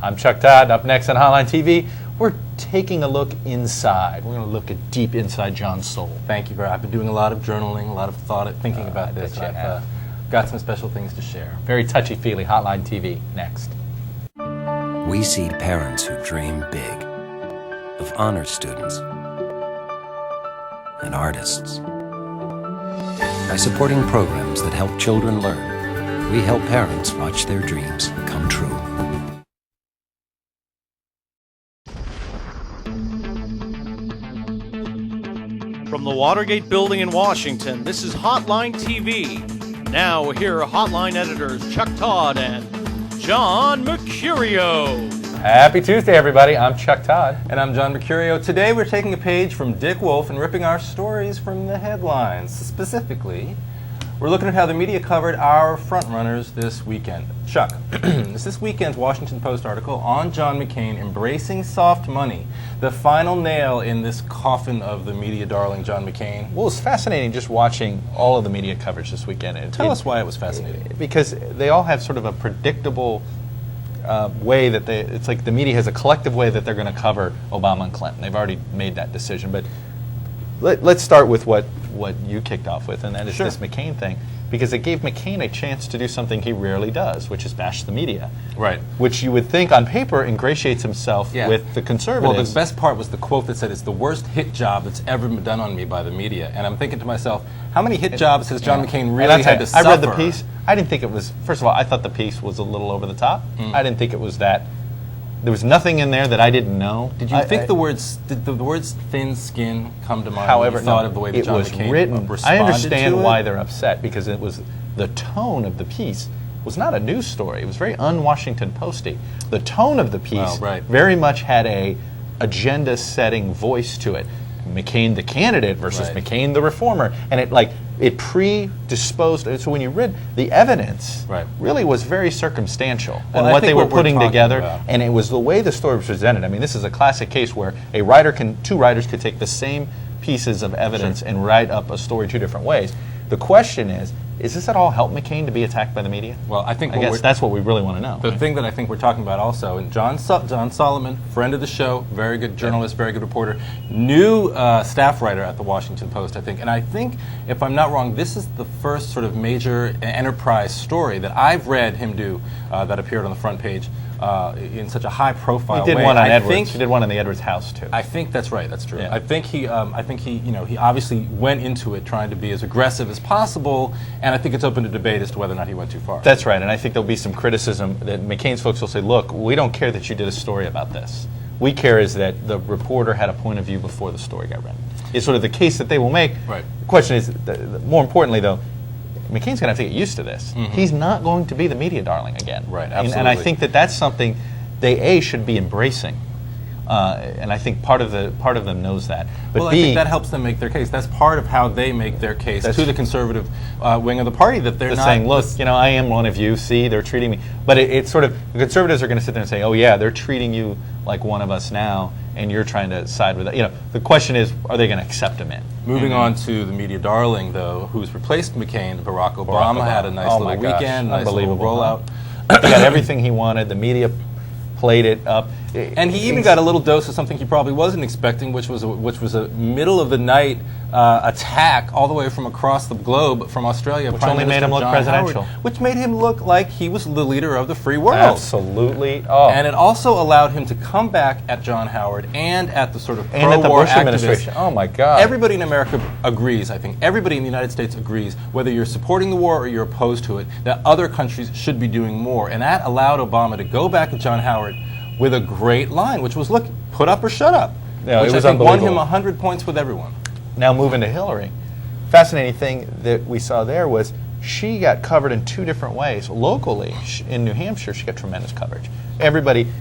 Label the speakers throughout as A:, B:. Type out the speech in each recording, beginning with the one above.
A: I'm Chuck Todd. Up next on Hotline TV, we're taking a look inside. We're going to look at deep inside John's soul.
B: Thank you, bro. I've been doing a lot of journaling, a lot of thought, thinking about this. I've got some special things to share.
A: Very touchy-feely. Hotline TV next.
C: We see parents who dream big, of honor students and artists. By supporting programs that help children learn, we help parents watch their dreams come true.
D: From the Watergate Building in Washington, this is Hotline TV. Now here are Hotline editors Chuck Todd and John Mercurio.
A: Happy Tuesday, everybody. I'm Chuck Todd.
B: And I'm John Mercurio. Today we're taking a page from Dick Wolf and ripping our stories from the headlines. Specifically, we're looking at how the media covered our frontrunners this weekend. Chuck, it's this weekend's Washington Post article on John McCain embracing soft money, the final nail in this coffin of the media darling John McCain.
A: Well, it's fascinating just watching all of the media coverage this weekend.
B: Tell us why it was fascinating.
A: Because they all have sort of a predictable way that it's like the media has a collective way that they're going to cover Obama and Clinton. They've already made that decision. But let's start with what you kicked off with, and that is this McCain thing, because it gave McCain a chance to do something he rarely does, which is bash the media.
B: Right.
A: Which you would think on paper ingratiates himself with the conservatives.
B: Well, the best part was the quote that said, "It's the worst hit job that's ever been done on me by the media." And I'm thinking to myself, how many hit jobs has John McCain really had to suffer?
A: I read the piece. I didn't think it was, first of all, I thought the piece was a little over the top. I didn't think it was that. There was nothing in there that I didn't know.
B: Did you think the words thin skin come to mind?
A: However,
B: when you thought of the way that John McCain
A: written.
B: responded
A: I understand
B: to
A: why
B: it?
A: they're upset, because it was the tone of the piece was not a news story. It was very un-Washington Posty. The tone of the piece very much had a agenda-setting voice to it. McCain the candidate versus McCain the reformer, and it predisposed. So when you read the evidence, really was very circumstantial on what they were putting together, and it was the way the story was presented. I mean, this is a classic case where two writers could take the same pieces of evidence and write up a story two different ways. The question is this at all help McCain to be attacked by the media?
B: Well, I guess
A: that's what we really want to know.
B: The thing that I think we're talking about also, and John Solomon, friend of the show, very good journalist, very good reporter, new staff writer at the Washington Post, I think. And I think, if I'm not wrong, this is the first sort of major enterprise story that I've read him do that appeared on the front page in such a high-profile way.
A: He did one on Edwards. He did one in the Edwards house too.
B: I think that's right. That's true.
A: Yeah.
B: I think he obviously went into it trying to be as aggressive as possible, and I think it's open to debate as to whether or not he went too far.
A: That's right, and I think there'll be some criticism that McCain's folks will say, look, we don't care that you did a story about this. We care is that the reporter had a point of view before the story got written. It's sort of the case that they will make.
B: Right.
A: The question is, more importantly though, McCain's going to have to get used to this. He's not going to be the media darling again.
B: Right, absolutely.
A: And I think that's something they should be embracing. And I think part of them knows that. But
B: I think that helps them make their case. That's part of how they make their case to the conservative wing of the party, that they're not
A: saying, look, I am one of you. See, they're treating me. But it's sort of, the conservatives are going to sit there and say, oh yeah, they're treating you like one of us now, and you're trying to side with that. The question is, are they going to accept him in?
B: Moving on to the media darling, though, who's replaced McCain, Barack Obama had a nice little weekend, nice little rollout.
A: He got everything he wanted. The media played it up.
B: And he even got a little dose of something he probably wasn't expecting, which was a middle of the night attack all the way from across the globe from Australia.
A: Which only made him look presidential.
B: Which made him look like he was the leader of the free world.
A: Absolutely. Oh.
B: And it also allowed him to come back at John Howard and at the sort of pro-war
A: and at the Bush
B: activists.
A: administration. Oh my God.
B: Everybody in America agrees, I think, everybody in the United States agrees, whether you're supporting the war or you're opposed to it, that other countries should be doing more. And that allowed Obama to go back at John Howard with a great line, which was, look, put up or shut up.
A: Yeah,
B: which
A: it was
B: I think won
A: unbelievable.
B: him 100 points with everyone.
A: Now moving to Hillary. Fascinating thing that we saw there was she got covered in two different ways. Locally, in New Hampshire, she got tremendous coverage.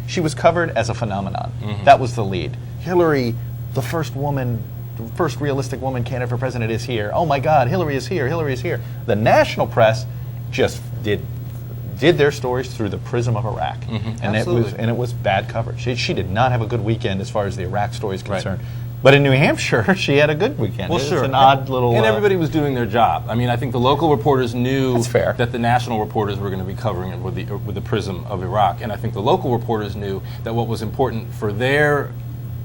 A: She was covered as a phenomenon. That was the lead. Hillary, the first realistic woman candidate for president is here. Oh my God, Hillary is here, Hillary is here. The national press just did their stories through the prism of Iraq, and it was bad coverage. She did not have a good weekend as far as the Iraq story is concerned. But in New Hampshire, she had a good weekend.
B: Well,
A: it's
B: sure.
A: an odd little...
B: And everybody was doing their job. I mean, I think the local reporters knew
A: That's fair.
B: that the national reporters were going to be covering it with the prism of Iraq. And I think the local reporters knew that what was important for their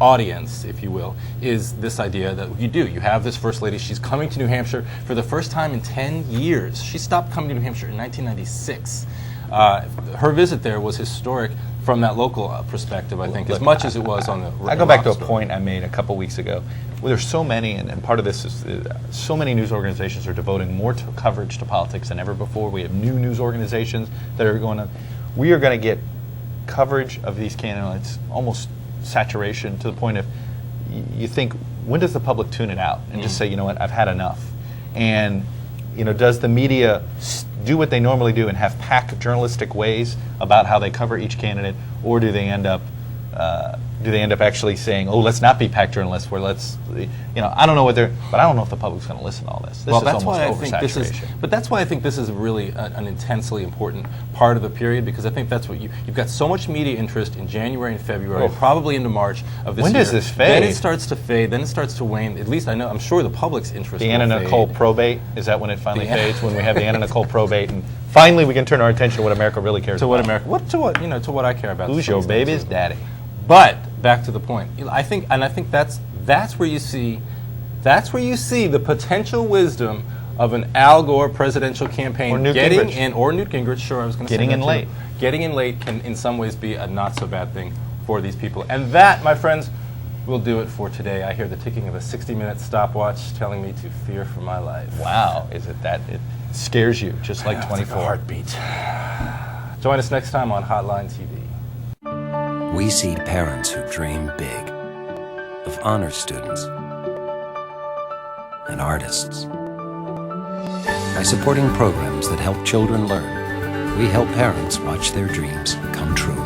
B: audience, if you will, is this idea that you have this First Lady. She's coming to New Hampshire for the first time in 10 years. She stopped coming to New Hampshire in 1996. Her visit there was historic from that local perspective, I think, as much as it was on the
A: I go back to a point I made a couple weeks ago. Well, there's so many, and part of this is so many news organizations are devoting more coverage to politics than ever before. We have new news organizations that are going on. We are going to get coverage of these candidates, almost saturation, to the point of you think, when does the public tune it out and just say, you know what, I've had enough? And does the media do what they normally do and have packed journalistic ways about how they cover each candidate, or do they end up actually saying, "Oh, let's not be packed journalists"? Where I don't know what but I don't know if the public's going to listen to all this. This is almost oversaturation.
B: But that's why I think this is really an intensely important part of the period, because I think that's what you've got so much media interest in January and February, probably into March of this year.
A: When does this fade?
B: Then it starts to fade. Then it starts to wane. At least I'm sure the public's interest.
A: The Anna Nicole probate, is that when it finally fades? When we have the Anna Nicole probate, and finally we can turn our attention to what America really cares about.
B: To what I care about.
A: Who's your baby's daddy?
B: But back to the point, I think that's where you see the potential wisdom of an Al Gore presidential campaign
A: or Newt
B: Gingrich. Sure, I was going to say
A: getting in late.
B: Getting in late can, in some ways, be a not so bad thing for these people, and that, my friends, will do it for today. I hear the ticking of a 60-minute stopwatch telling me to fear for my life.
A: Wow, is it that it scares you just like 24?
B: It's like a heartbeat. Join us next time on Hotline TV.
C: We see parents who dream big, of honor students and artists. By supporting programs that help children learn, we help parents watch their dreams come true.